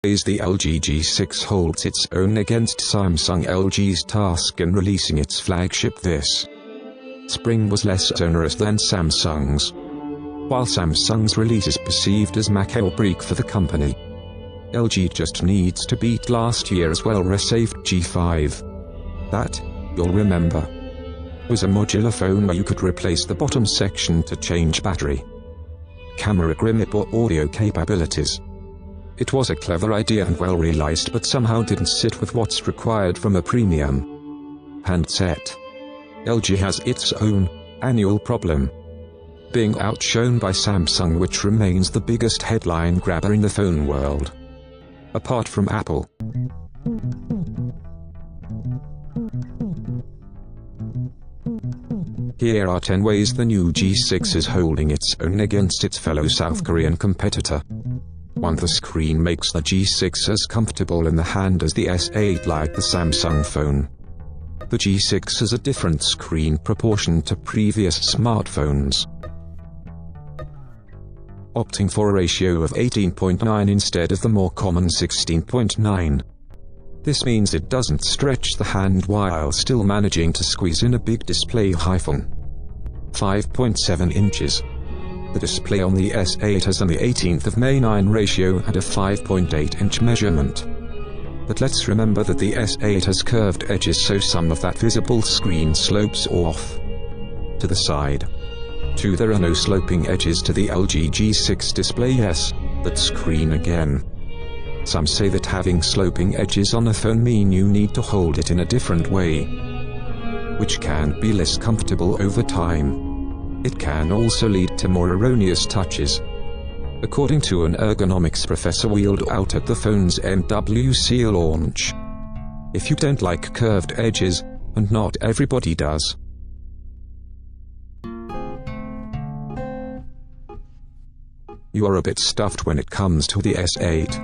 The LG G6 holds its own against Samsung. LG's task in releasing its flagship this spring was less onerous than Samsung's. While Samsung's release is perceived as make or break for the company, LG just needs to beat last year's well-received G5. That, you'll remember, was a modular phone where you could replace the bottom section to change battery, camera grip or audio capabilities. It was a clever idea and well realized, but somehow didn't sit with what's required from a premium handset. LG has its own annual problem, being outshone by Samsung, which remains the biggest headline grabber in the phone world, apart from Apple. Here are 10 ways the new G6 is holding its own against its fellow South Korean competitor. 1. The screen makes the G6 as comfortable in the hand as the S8, like the Samsung phone. The G6 has a different screen proportion to previous smartphones, opting for a ratio of 18.9 instead of the more common 16.9. This means it doesn't stretch the hand while still managing to squeeze in a big display. 5.7 inches. The display on the S8 has an 18th of May 9 ratio and a 5.8-inch measurement. But let's remember that the S8 has curved edges, so some of that visible screen slopes off to the side. 2. There are no sloping edges to the LG G6 display. Yes, that screen again. Some say that having sloping edges on a phone mean you need to hold it in a different way, which can be less comfortable over time. It can also lead to more erroneous touches, according to an ergonomics professor wheeled out at the phone's MWC launch. If you don't like curved edges, and not everybody does, you are a bit stuffed when it comes to the S8.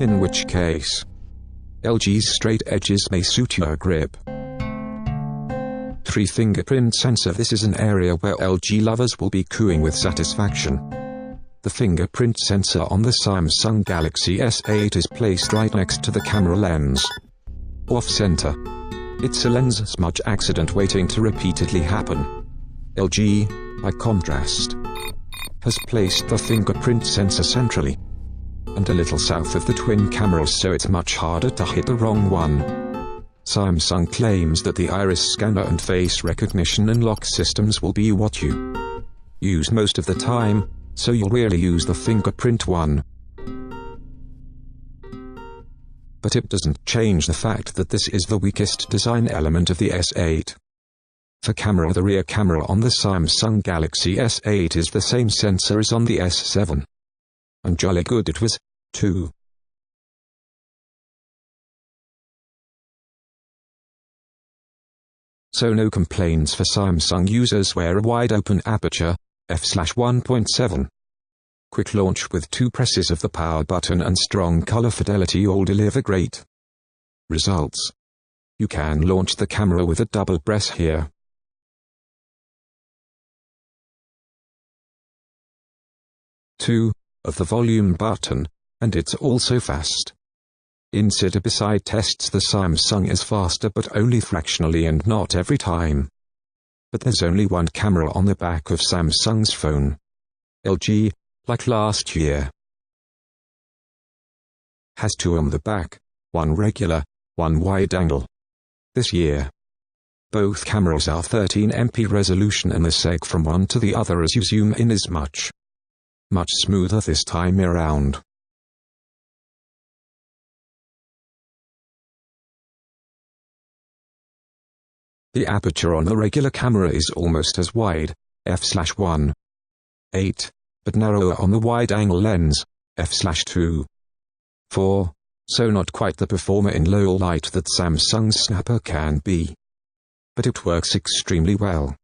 In which case, LG's straight edges may suit your grip. 3. Fingerprint sensor. This is an area where LG lovers will be cooing with satisfaction. The fingerprint sensor on the Samsung Galaxy S8 is placed right next to the camera lens, off-center. It's a lens smudge accident waiting to repeatedly happen. LG, by contrast, has placed the fingerprint sensor centrally and a little south of the twin cameras, so it's much harder to hit the wrong one. Samsung claims that the iris scanner and face recognition and lock systems will be what you use most of the time, so you'll rarely use the fingerprint one. But it doesn't change the fact that this is the weakest design element of the S8. For camera, the rear camera on the Samsung Galaxy S8 is the same sensor as on the S7. And jolly good it was, too. So no complaints for Samsung users where a wide-open aperture, f/1.7, quick launch with 2 presses of the power button and strong color fidelity all deliver great results. You can launch the camera with a double press here. Of the volume button, and it's also fast. In side-by-side tests the Samsung is faster, but only fractionally and not every time. But there's only one camera on the back of Samsung's phone. LG, like last year, has 2 on the back, 1 regular, 1 wide-angle. This year, both cameras are 13MP resolution, and the seg from one to the other as you zoom in is much smoother this time around. The aperture on the regular camera is almost as wide, f/1.8, but narrower on the wide-angle lens, f/2.4, so not quite the performer in low light that Samsung's snapper can be. But it works extremely well.